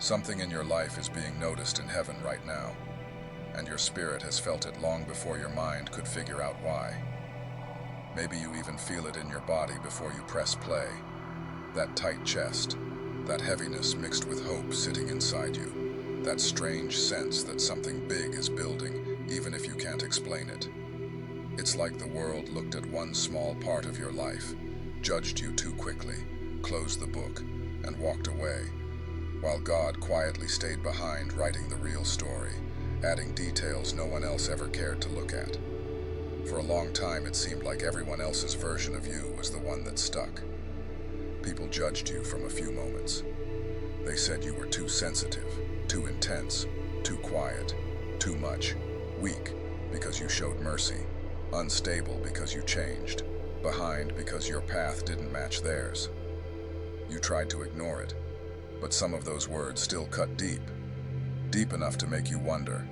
Something in your life is being noticed in heaven right now, and your spirit has felt it long before your mind could figure out why. Maybe you even feel it in your body before you press play. That tight chest, that heaviness mixed with hope sitting inside you, that strange sense that something big is building, even if you can't explain it. It's like the world looked at one small part of your life, judged you too quickly, closed the book, and walked away, while God quietly stayed behind writing the real story, adding details no one else ever cared to look at. For a long time it seemed like everyone else's version of you was the one that stuck. People judged you from a few moments. They said you were too sensitive, too intense, too quiet, too much, weak because you showed mercy, unstable because you changed, behind because your path didn't match theirs. You tried to ignore it, but some of those words still cut deep, deep enough to make you wonder,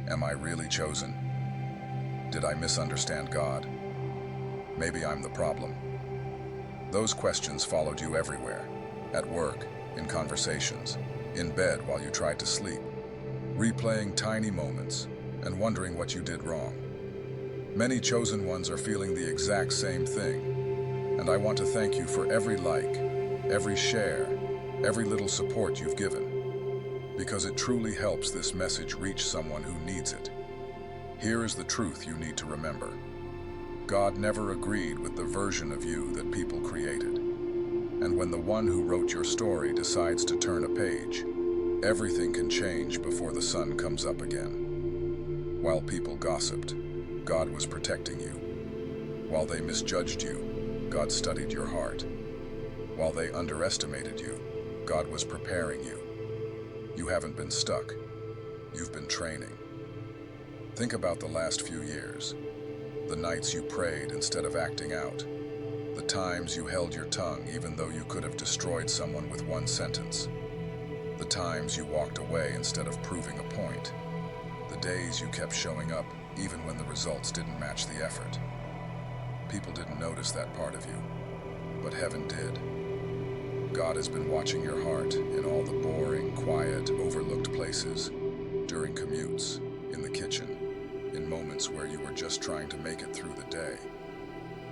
am I really chosen? Did I misunderstand God? Maybe I'm the problem. Those questions followed you everywhere, at work, in conversations, in bed while you tried to sleep, replaying tiny moments and wondering what you did wrong. Many chosen ones are feeling the exact same thing, and I want to thank you for every like, every share, every little support you've given, because it truly helps this message reach someone who needs it. Here is the truth you need to remember. God never agreed with the version of you that people created. And when the one who wrote your story decides to turn a page, everything can change before the sun comes up again. While people gossiped, God was protecting you. While they misjudged you, God studied your heart. While they underestimated you, God was preparing you. You haven't been stuck. You've been training. Think about the last few years. The nights you prayed instead of acting out. The times you held your tongue even though you could have destroyed someone with one sentence. The times you walked away instead of proving a point. The days you kept showing up even when the results didn't match the effort. People didn't notice that part of you, but heaven did. God has been watching your heart in all the boring, quiet, overlooked places, during commutes, in the kitchen, in moments where you were just trying to make it through the day.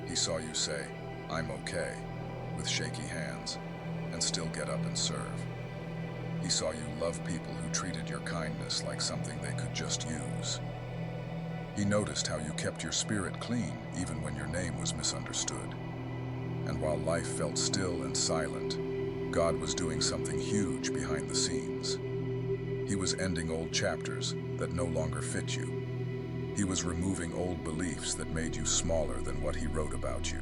He saw you say, "I'm okay," with shaky hands, and still get up and serve. He saw you love people who treated your kindness like something they could just use. He noticed how you kept your spirit clean even when your name was misunderstood. And while life felt still and silent, God was doing something huge behind the scenes. He was ending old chapters that no longer fit you. He was removing old beliefs that made you smaller than what he wrote about you.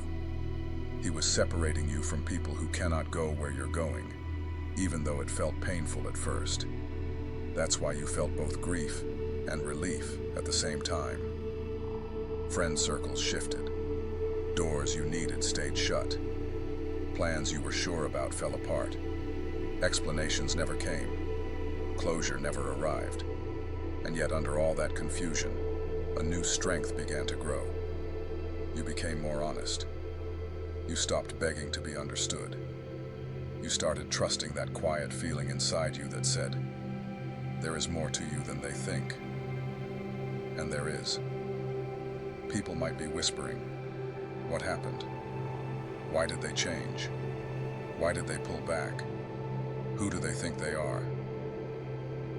He was separating you from people who cannot go where you're going, even though it felt painful at first. That's why you felt both grief and relief at the same time. Friend circles shifted. Doors you needed stayed shut. Plans you were sure about fell apart. Explanations never came. Closure never arrived. And yet under all that confusion, a new strength began to grow. You became more honest. You stopped begging to be understood. You started trusting that quiet feeling inside you that said, there is more to you than they think. And there is. People might be whispering, what happened? Why did they change? Why did they pull back? Who do they think they are?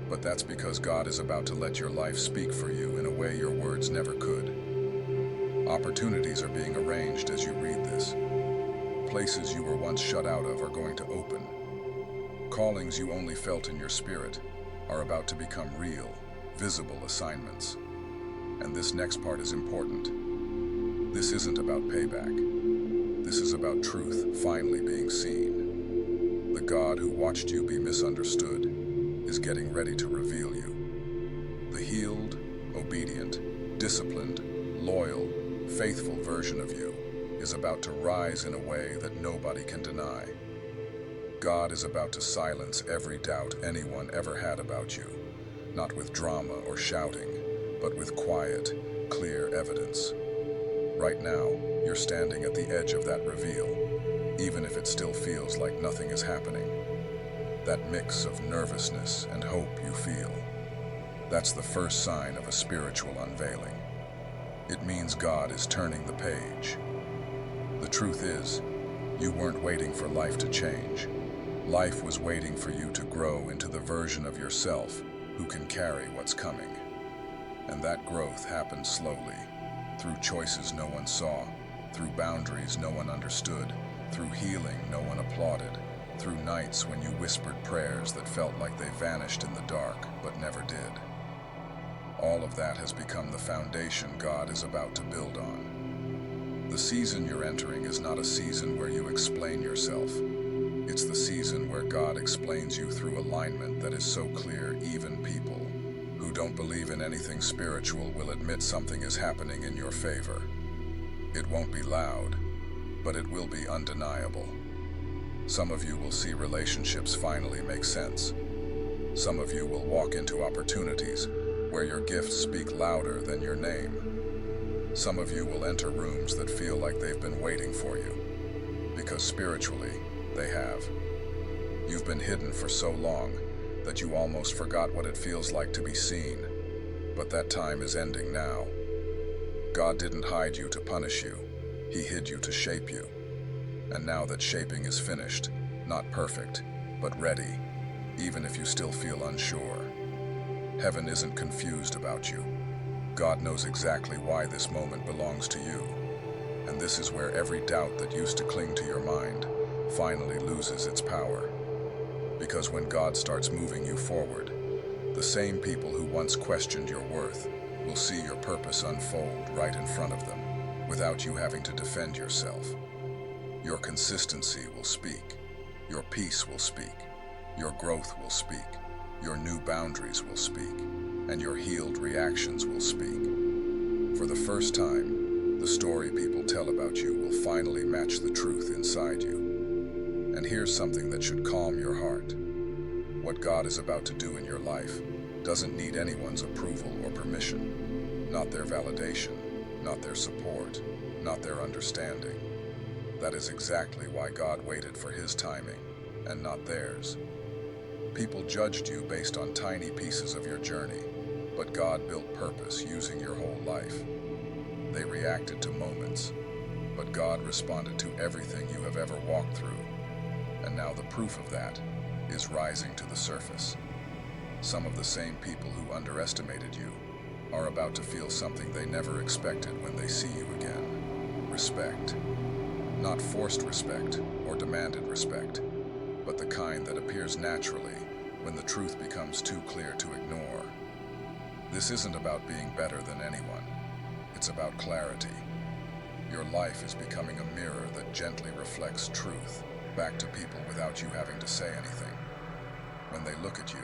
But that's because God is about to let your life speak for you in a way your words never could. Opportunities are being arranged as you read this. Places you were once shut out of are going to open. Callings you only felt in your spirit are about to become real, visible assignments. And this next part is important. This isn't about payback. This is about truth finally being seen. The God who watched you be misunderstood is getting ready to reveal you. The healed, obedient, disciplined, loyal, faithful version of you is about to rise in a way that nobody can deny. God is about to silence every doubt anyone ever had about you, not with drama or shouting, but with quiet, clear evidence. Right now, you're standing at the edge of that reveal, even if it still feels like nothing is happening. that mix of nervousness and hope you feel. That's the first sign of a spiritual unveiling. It means God is turning the page. The truth is, you weren't waiting for life to change. Life was waiting for you to grow into the version of yourself who can carry what's coming. And that growth happened slowly, through choices no one saw, through boundaries no one understood, through healing no one applauded, through nights when you whispered prayers that felt like they vanished in the dark but never did. All of that has become the foundation God is about to build on. The season you're entering is not a season where you explain yourself. It's the season where God explains you through alignment that is so clear even people who don't believe in anything spiritual will admit something is happening in your favor. It won't be loud, but it will be undeniable. Some of you will see relationships finally make sense. Some of you will walk into opportunities where your gifts speak louder than your name. Some of you will enter rooms that feel like they've been waiting for you, because spiritually, they have. You've been hidden for so long that you almost forgot what it feels like to be seen. But that time is ending now. God didn't hide you to punish you. He hid you to shape you. And now that shaping is finished, not perfect, but ready, even if you still feel unsure. Heaven isn't confused about you. God knows exactly why this moment belongs to you. And this is where every doubt that used to cling to your mind finally loses its power. Because when God starts moving you forward, the same people who once questioned your worth will see your purpose unfold right in front of them, without you having to defend yourself. Your consistency will speak, your peace will speak, your growth will speak, your new boundaries will speak, and your healed reactions will speak. For the first time, the story people tell about you will finally match the truth inside you. And here's something that should calm your heart. What God is about to do in your life doesn't need anyone's approval or permission. Not their validation, not their support, not their understanding. That is exactly why God waited for His timing, and not theirs. People judged you based on tiny pieces of your journey, but God built purpose using your whole life. They reacted to moments, but God responded to everything you have ever walked through. And now the proof of that is rising to the surface. Some of the same people who underestimated you are about to feel something they never expected when they see you again. Respect. Not forced respect or demanded respect, but the kind that appears naturally when the truth becomes too clear to ignore. This isn't about being better than anyone. It's about clarity. Your life is becoming a mirror that gently reflects truth back to people without you having to say anything. When they look at you,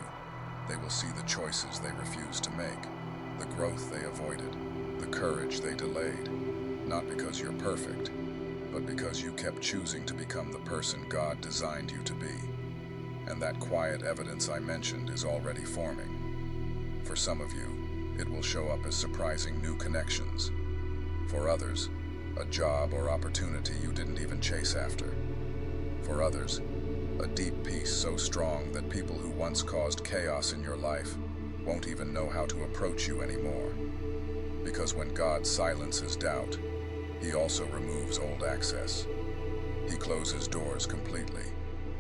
they will see the choices they refused to make, the growth they avoided, the courage they delayed, not because you're perfect, but because you kept choosing to become the person God designed you to be. And that quiet evidence I mentioned is already forming. For some of you, it will show up as surprising new connections. For others, a job or opportunity you didn't even chase after. For others, a deep peace so strong that people who once caused chaos in your life won't even know how to approach you anymore. Because when God silences doubt, He also removes old access. He closes doors completely.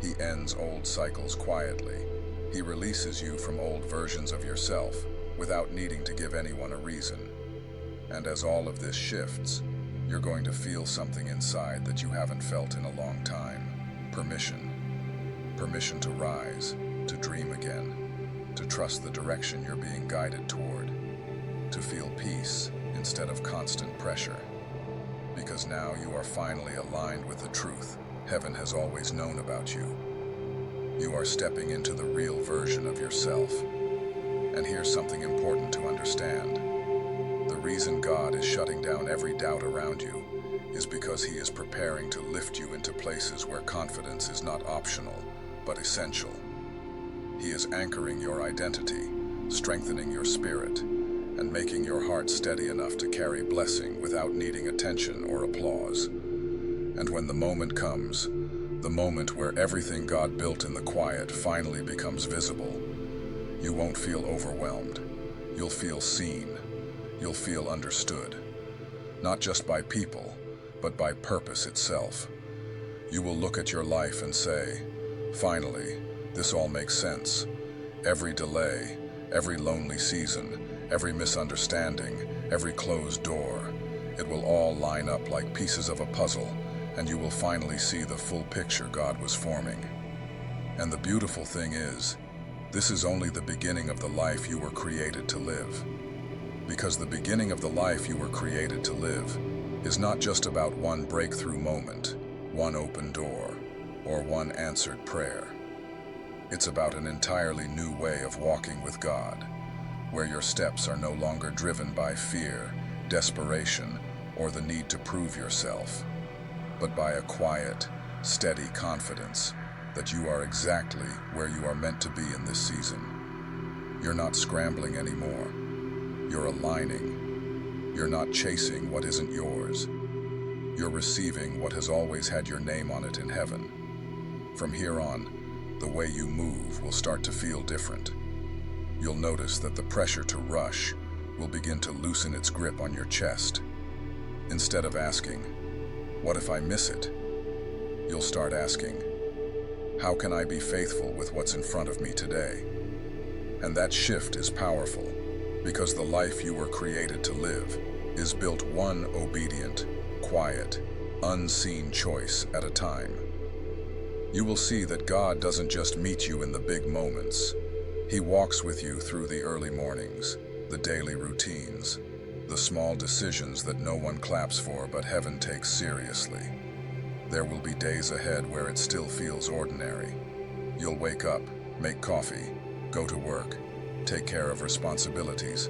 He ends old cycles quietly. He releases you from old versions of yourself without needing to give anyone a reason. And as all of this shifts, you're going to feel something inside that you haven't felt in a long time. Permission. Permission to rise, to dream again, to trust the direction you're being guided toward, to feel peace instead of constant pressure. Because now you are finally aligned with the truth heaven has always known about you. You are stepping into the real version of yourself. And here's something important to understand. The reason God is shutting down every doubt around you is because He is preparing to lift you into places where confidence is not optional, but essential. He is anchoring your identity, strengthening your spirit, and making your heart steady enough to carry blessing without needing attention or applause. And when the moment comes, The moment where everything God built in the quiet finally becomes visible. You won't feel overwhelmed. You'll feel seen. You'll feel understood. Not just by people, but by purpose itself. You will look at your life and say, finally, this all makes sense. Every delay, every lonely season, every misunderstanding, every closed door, it will all line up like pieces of a puzzle, and you will finally see the full picture God was forming. And the beautiful thing is, this is only the beginning of the life you were created to live. Because the beginning of the life you were created to live is not just about one breakthrough moment, one open door, or one answered prayer. It's about an entirely new way of walking with God, where your steps are no longer driven by fear, desperation, or the need to prove yourself, but by a quiet, steady confidence that you are exactly where you are meant to be in this season. You're not scrambling anymore. You're aligning. You're not chasing what isn't yours. You're receiving what has always had your name on it in heaven. From here on, the way you move will start to feel different. You'll notice that the pressure to rush will begin to loosen its grip on your chest. Instead of asking, "What if I miss it?" you'll start asking, "How can I be faithful with what's in front of me today?" And that shift is powerful, because the life you were created to live is built one obedient, quiet, unseen choice at a time. You will see that God doesn't just meet you in the big moments. He walks with you through the early mornings, the daily routines, the small decisions that no one claps for but heaven takes seriously. There will be days ahead where it still feels ordinary. You'll wake up, make coffee, go to work, take care of responsibilities,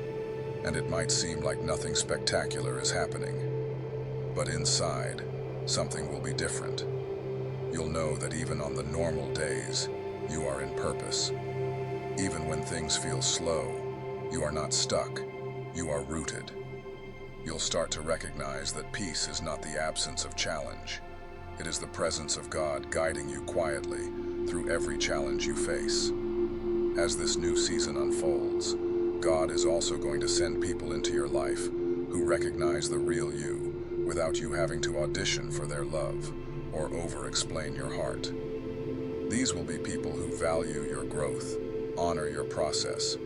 and it might seem like nothing spectacular is happening. But inside, something will be different. You'll know that even on the normal days, you are in purpose. Even when things feel slow, you are not stuck, you are rooted. You'll start to recognize that peace is not the absence of challenge. It is the presence of God guiding you quietly through every challenge you face. As this new season unfolds, God is also going to send people into your life who recognize the real you without you having to audition for their love or over-explain your heart. These will be people who value your growth, honor your process,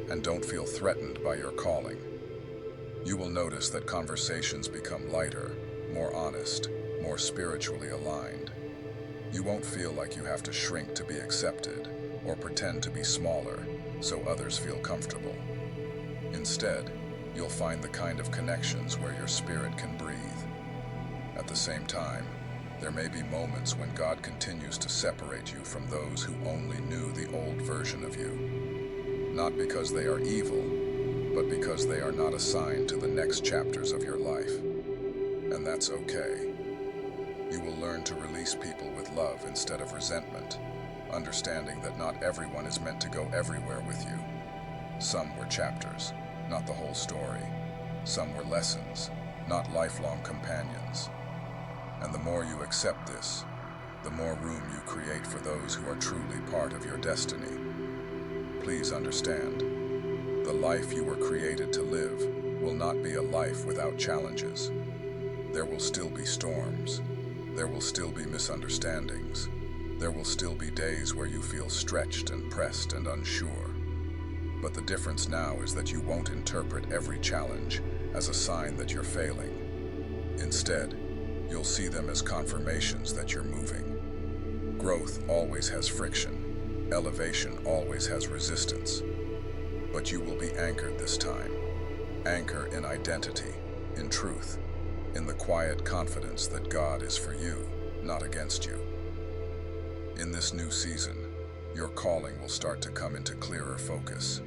and don't feel threatened by your calling. You will notice that conversations become lighter, more honest, more spiritually aligned. You won't feel like you have to shrink to be accepted or pretend to be smaller so others feel comfortable. Instead, you'll find the kind of connections where your spirit can breathe. At the same time, there may be moments when God continues to separate you from those who only knew the old version of you. Not because they are evil, but because they are not assigned to the next chapters of your life. And that's okay. You will learn to release people with love instead of resentment, understanding that not everyone is meant to go everywhere with you. Some were chapters, not the whole story. Some were lessons, not lifelong companions. And the more you accept this, the more room you create for those who are truly part of your destiny. Please understand, the life you were created to live will not be a life without challenges. There will still be storms. There will still be misunderstandings. There will still be days where you feel stretched and pressed and unsure. But the difference now is that you won't interpret every challenge as a sign that you're failing. Instead, you'll see them as confirmations that you're moving. Growth always has friction. Elevation always has resistance. But you will be anchored this time. Anchor in identity, in truth, in the quiet confidence that God is for you, not against you. In this new season, your calling will start to come into clearer focus.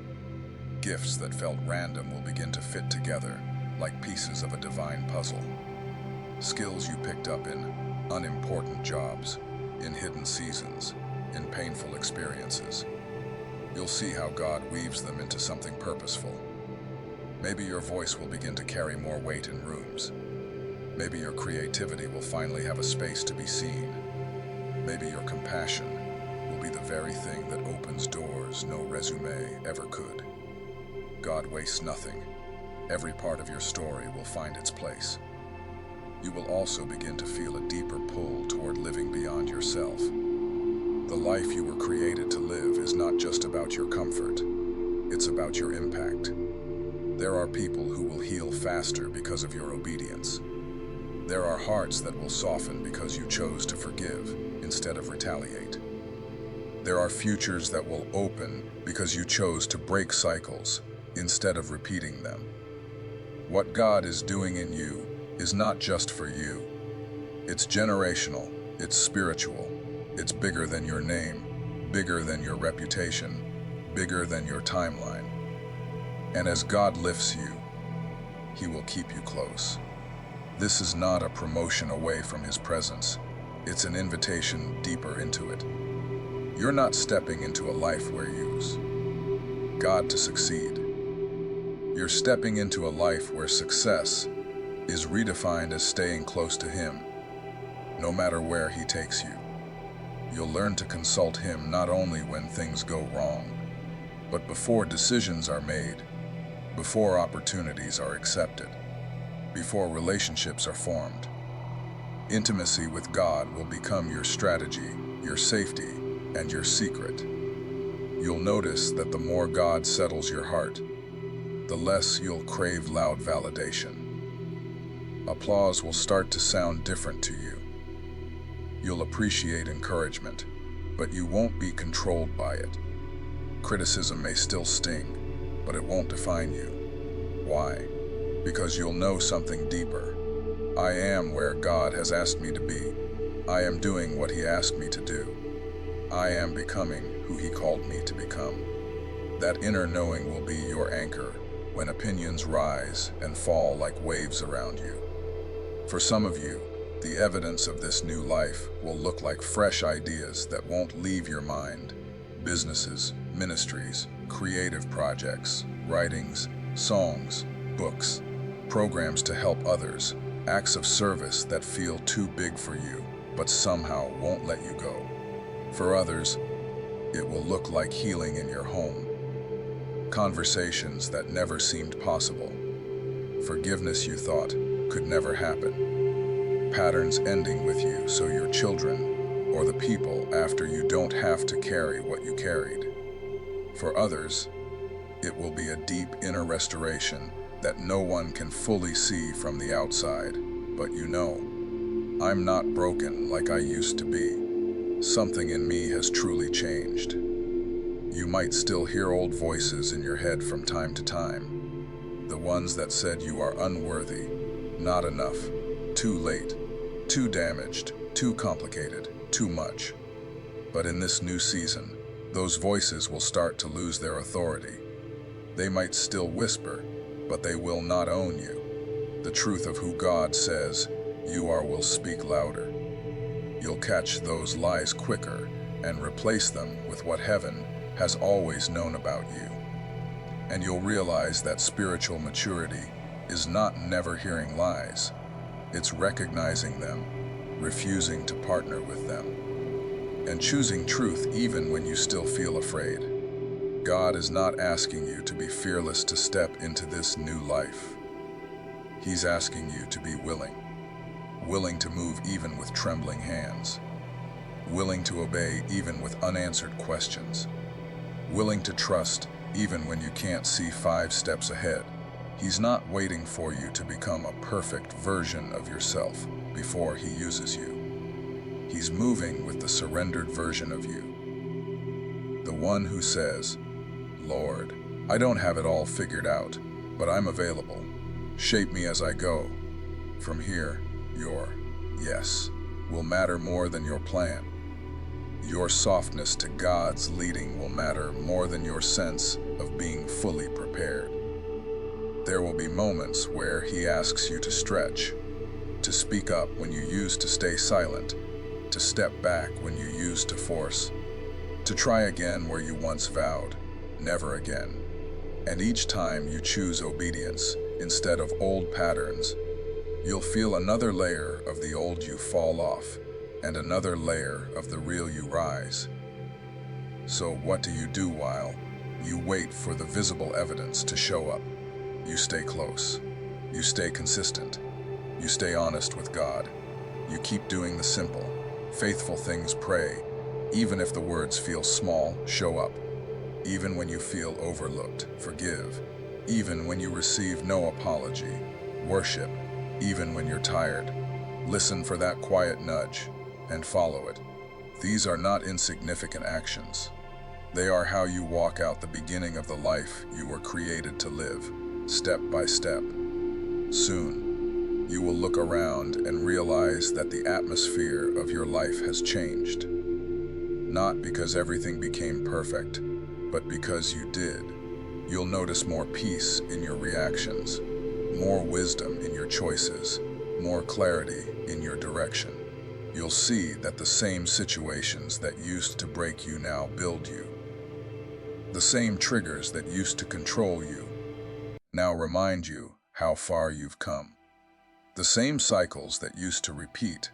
Gifts that felt random will begin to fit together like pieces of a divine puzzle. Skills you picked up in unimportant jobs, in hidden seasons, in painful experiences. You'll see how God weaves them into something purposeful. Maybe your voice will begin to carry more weight in rooms. Maybe your creativity will finally have a space to be seen. Maybe your compassion will be the very thing that opens doors no resume ever could. God wastes nothing. Every part of your story will find its place. You will also begin to feel a deeper pull toward living beyond yourself. The life you were created to live is not just about your comfort, it's about your impact. There are people who will heal faster because of your obedience. There are hearts that will soften because you chose to forgive instead of retaliate. There are futures that will open because you chose to break cycles instead of repeating them. What God is doing in you is not just for you. It's generational, it's spiritual, it's bigger than your name, bigger than your reputation, bigger than your timeline. And as God lifts you, He will keep you close. This is not a promotion away from His presence. It's an invitation deeper into it. You're not stepping into a life where you use God to succeed. You're stepping into a life where success is redefined as staying close to Him, no matter where He takes you. You'll learn to consult Him not only when things go wrong, but before decisions are made, before opportunities are accepted, before relationships are formed. Intimacy with God will become your strategy, your safety, and your secret. You'll notice that the more God settles your heart, the less you'll crave loud validation. Applause will start to sound different to you. You'll appreciate encouragement, but you won't be controlled by it. Criticism may still sting, but it won't define you. Why? Because you'll know something deeper. I am where God has asked me to be. I am doing what He asked me to do. I am becoming who He called me to become. That inner knowing will be your anchor when opinions rise and fall like waves around you. For some of you, the evidence of this new life will look like fresh ideas that won't leave your mind. Businesses, ministries, creative projects, writings, songs, books, programs to help others, acts of service that feel too big for you, but somehow won't let you go. For others, it will look like healing in your home, conversations that never seemed possible, forgiveness you thought could never happen, patterns ending with you so your children or the people after you don't have to carry what you carried. For others, it will be a deep inner restoration that no one can fully see from the outside, but you know, I'm not broken like I used to be. Something in me has truly changed. You might still hear old voices in your head from time to time. The ones that said you are unworthy, not enough, too late, too damaged, too complicated, too much. But in this new season, those voices will start to lose their authority. They might still whisper, but they will not own you. The truth of who God says you are will speak louder. You'll catch those lies quicker and replace them with what heaven has always known about you. And you'll realize that spiritual maturity is not never hearing lies. It's recognizing them, refusing to partner with them, and choosing truth even when you still feel afraid. God is not asking you to be fearless to step into this new life. He's asking you to be willing to move even with trembling hands, willing to obey even with unanswered questions, willing to trust even when you can't see 5 steps ahead. He's not waiting for you to become a perfect version of yourself before He uses you. He's moving with the surrendered version of you. The one who says, Lord, I don't have it all figured out, but I'm available. Shape me as I go. From here, your yes will matter more than your plan. Your softness to God's leading will matter more than your sense of being fully prepared. There will be moments where He asks you to stretch, to speak up when you used to stay silent, to step back when you used to force, to try again where you once vowed, never again. And each time you choose obedience instead of old patterns, you'll feel another layer of the old you fall off, and another layer of the real you rise. So what do you do while you wait for the visible evidence to show up? You stay close. You stay consistent. You stay honest with God. You keep doing the simple, faithful things. Pray, even if the words feel small. Show up, even when you feel overlooked. Forgive, even when you receive no apology. Worship, even when you're tired. Listen for that quiet nudge and follow it. These are not insignificant actions. They are how you walk out the beginning of the life you were created to live, step by step. Soon, you will look around and realize that the atmosphere of your life has changed. Not because everything became perfect, but because you did. You'll notice more peace in your reactions, more wisdom in your choices, more clarity in your direction. You'll see that the same situations that used to break you now build you. The same triggers that used to control you now remind you how far you've come. The same cycles that used to repeat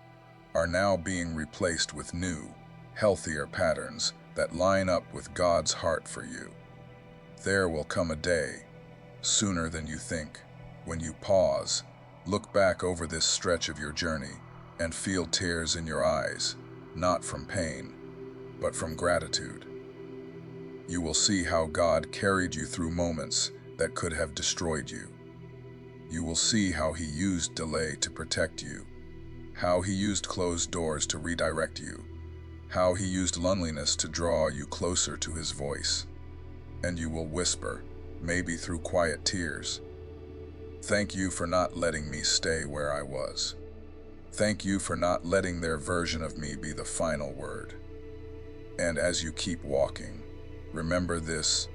are now being replaced with new, healthier patterns that line up with God's heart for you. There will come a day, sooner than you think, when you pause, look back over this stretch of your journey, and feel tears in your eyes, not from pain, but from gratitude. You will see how God carried you through moments that could have destroyed you. You will see how He used delay to protect you, how He used closed doors to redirect you, how He used loneliness to draw you closer to His voice. And you will whisper, maybe through quiet tears, "Thank you for not letting me stay where I was. Thank you for not letting their version of me be the final word." And as you keep walking, remember this: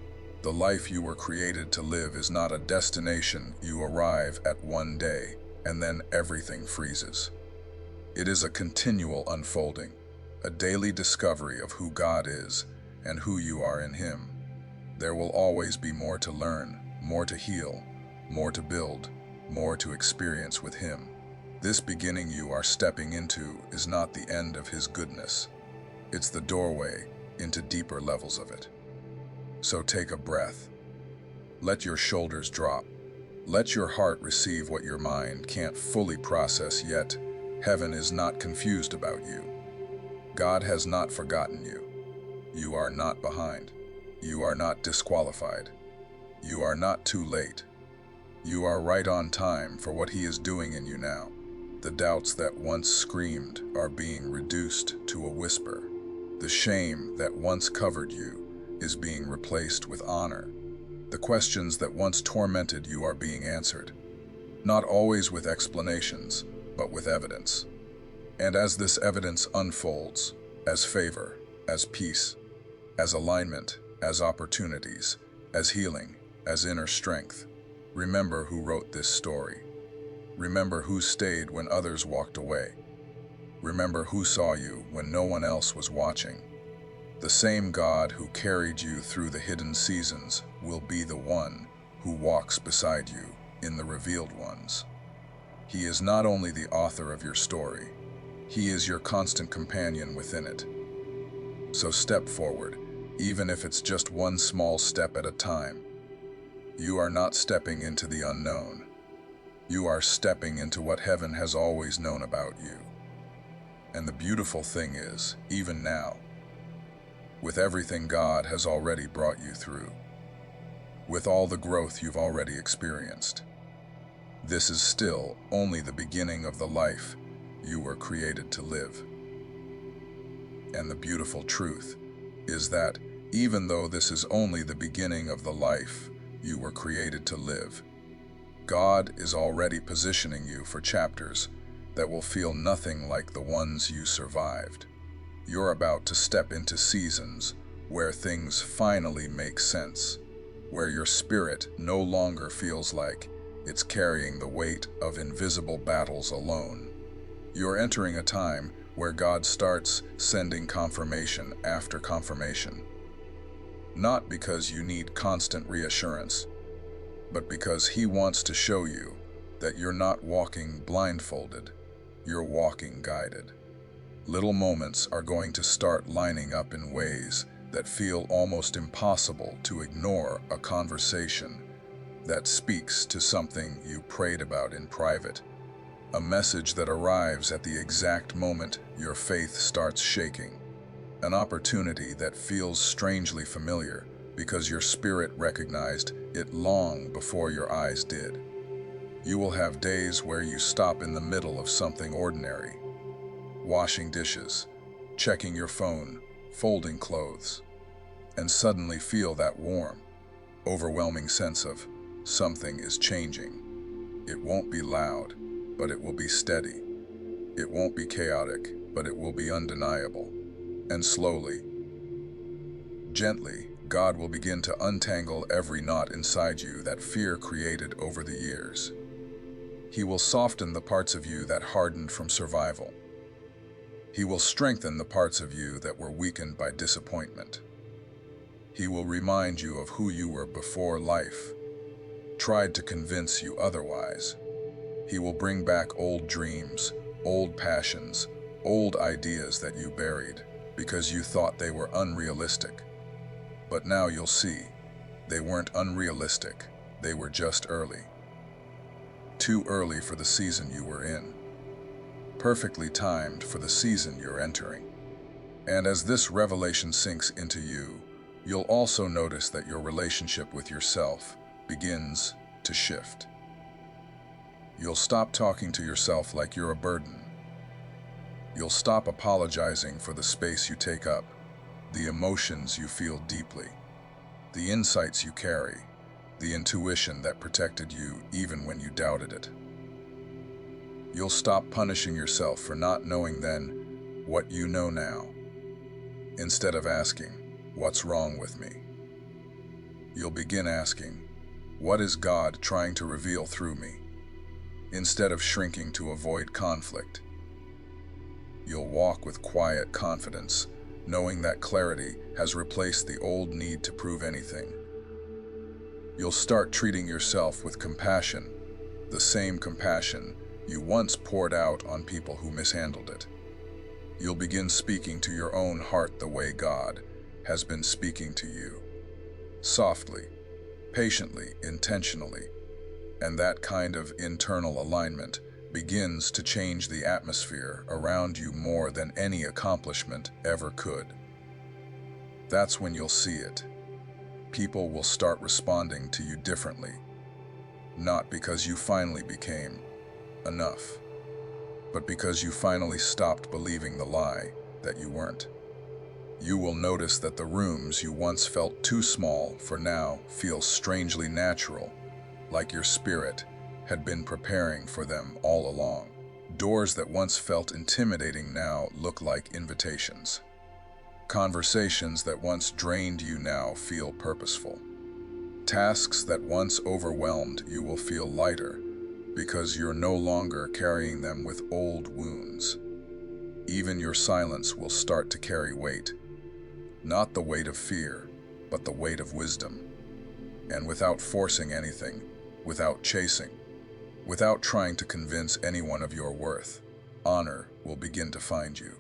the life you were created to live is not a destination you arrive at one day and then everything freezes. It is a continual unfolding, a daily discovery of who God is and who you are in Him. There will always be more to learn, more to heal, more to build, more to experience with Him. This beginning you are stepping into is not the end of His goodness. It's the doorway into deeper levels of it. So take a breath. Let your shoulders drop. Let your heart receive what your mind can't fully process yet. Heaven is not confused about you. God has not forgotten you. You are not behind. You are not disqualified. You are not too late. You are right on time for what He is doing in you now. The doubts that once screamed are being reduced to a whisper. The shame that once covered you is being replaced with honor. The questions that once tormented you are being answered, not always with explanations, but with evidence. And as this evidence unfolds, as favor, as peace, as alignment, as opportunities, as healing, as inner strength, remember who wrote this story. Remember who stayed when others walked away. Remember who saw you when no one else was watching. The same God who carried you through the hidden seasons will be the one who walks beside you in the revealed ones. He is not only the author of your story, He is your constant companion within it. So step forward, even if it's just one small step at a time. You are not stepping into the unknown. You are stepping into what heaven has always known about you. And the beautiful thing is, even now, with everything God has already brought you through, with all the growth you've already experienced, this is still only the beginning of the life you were created to live. And the beautiful truth is that even though this is only the beginning of the life you were created to live, God is already positioning you for chapters that will feel nothing like the ones you survived. You're about to step into seasons where things finally make sense, where your spirit no longer feels like it's carrying the weight of invisible battles alone. You're entering a time where God starts sending confirmation after confirmation. Not because you need constant reassurance, but because He wants to show you that you're not walking blindfolded, you're walking guided. Little moments are going to start lining up in ways that feel almost impossible to ignore. A conversation that speaks to something you prayed about in private. A message that arrives at the exact moment your faith starts shaking. An opportunity that feels strangely familiar because your spirit recognized it long before your eyes did. You will have days where you stop in the middle of something ordinary. Washing dishes, checking your phone, folding clothes, and suddenly feel that warm, overwhelming sense of something is changing. It won't be loud, but it will be steady. It won't be chaotic, but it will be undeniable. And slowly, gently, God will begin to untangle every knot inside you that fear created over the years. He will soften the parts of you that hardened from survival. He will strengthen the parts of you that were weakened by disappointment. He will remind you of who you were before life tried to convince you otherwise. He will bring back old dreams, old passions, old ideas that you buried because you thought they were unrealistic. But now you'll see, they weren't unrealistic, they were just early. Too early for the season you were in. Perfectly timed for the season you're entering. And as this revelation sinks into you, you'll also notice that your relationship with yourself begins to shift. You'll stop talking to yourself like you're a burden. You'll stop apologizing for the space you take up, the emotions you feel deeply, the insights you carry, the intuition that protected you even when you doubted it. You'll stop punishing yourself for not knowing then what you know now. Instead of asking, "What's wrong with me?" you'll begin asking, "What is God trying to reveal through me?" Instead of shrinking to avoid conflict, you'll walk with quiet confidence, knowing that clarity has replaced the old need to prove anything. You'll start treating yourself with compassion, the same compassion you once poured out on people who mishandled it. You'll begin speaking to your own heart the way God has been speaking to you. Softly, patiently, intentionally. And that kind of internal alignment begins to change the atmosphere around you more than any accomplishment ever could. That's when you'll see it. People will start responding to you differently, not because you finally became enough, but because you finally stopped believing the lie that you weren't. You will notice that the rooms you once felt too small for now feel strangely natural, like your spirit had been preparing for them all along. Doors that once felt intimidating now look like invitations. Conversations that once drained you now feel purposeful. Tasks that once overwhelmed you will feel lighter because you're no longer carrying them with old wounds. Even your silence will start to carry weight. Not the weight of fear, but the weight of wisdom. And without forcing anything, without chasing, without trying to convince anyone of your worth, honor will begin to find you.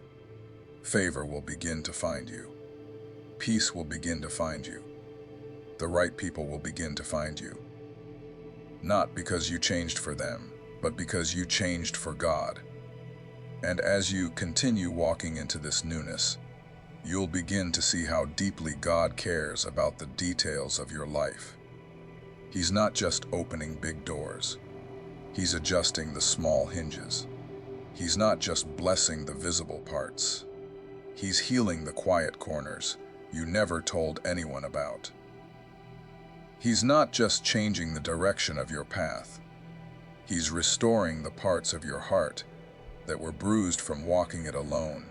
Favor will begin to find you. Peace will begin to find you. The right people will begin to find you. Not because you changed for them, but because you changed for God. And as you continue walking into this newness, you'll begin to see how deeply God cares about the details of your life. He's not just opening big doors. He's adjusting the small hinges. He's not just blessing the visible parts. He's healing the quiet corners you never told anyone about. He's not just changing the direction of your path. He's restoring the parts of your heart that were bruised from walking it alone.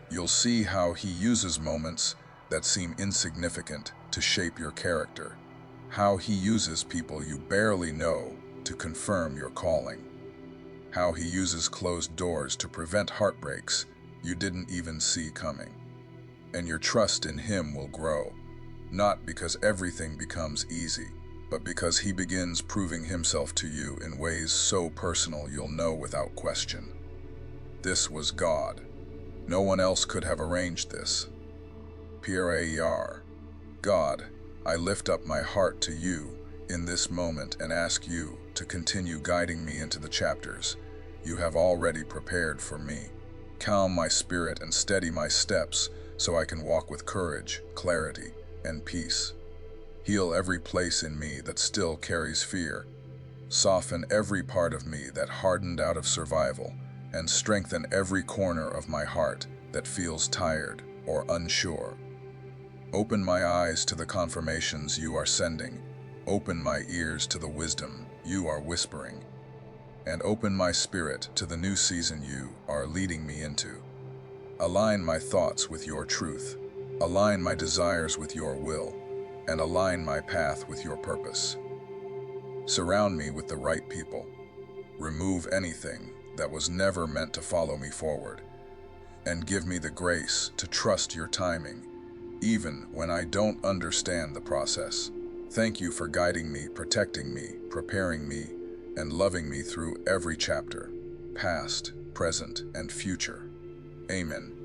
You'll see how he uses moments that seem insignificant to shape your character, how he uses people you barely know to confirm your calling, how he uses closed doors to prevent heartbreaks you didn't even see coming. And your trust in him will grow, not because everything becomes easy, but because he begins proving himself to you in ways so personal you'll know without question. This was God, No one else could have arranged this. Prayer. God, I lift up my heart to you in this moment and ask you to continue guiding me into the chapters you have already prepared for me. Calm my spirit and steady my steps so I can walk with courage, clarity, and peace. Heal every place in me that still carries fear. Soften every part of me that hardened out of survival, and strengthen every corner of my heart that feels tired or unsure. Open my eyes to the confirmations you are sending. Open my ears to the wisdom you are whispering. And open my spirit to the new season you are leading me into. Align my thoughts with your truth. Align my desires with your will. And align my path with your purpose. Surround me with the right people. Remove anything that was never meant to follow me forward. And give me the grace to trust your timing, even when I don't understand the process. Thank you for guiding me, protecting me, preparing me, and loving me through every chapter, past, present, and future. Amen.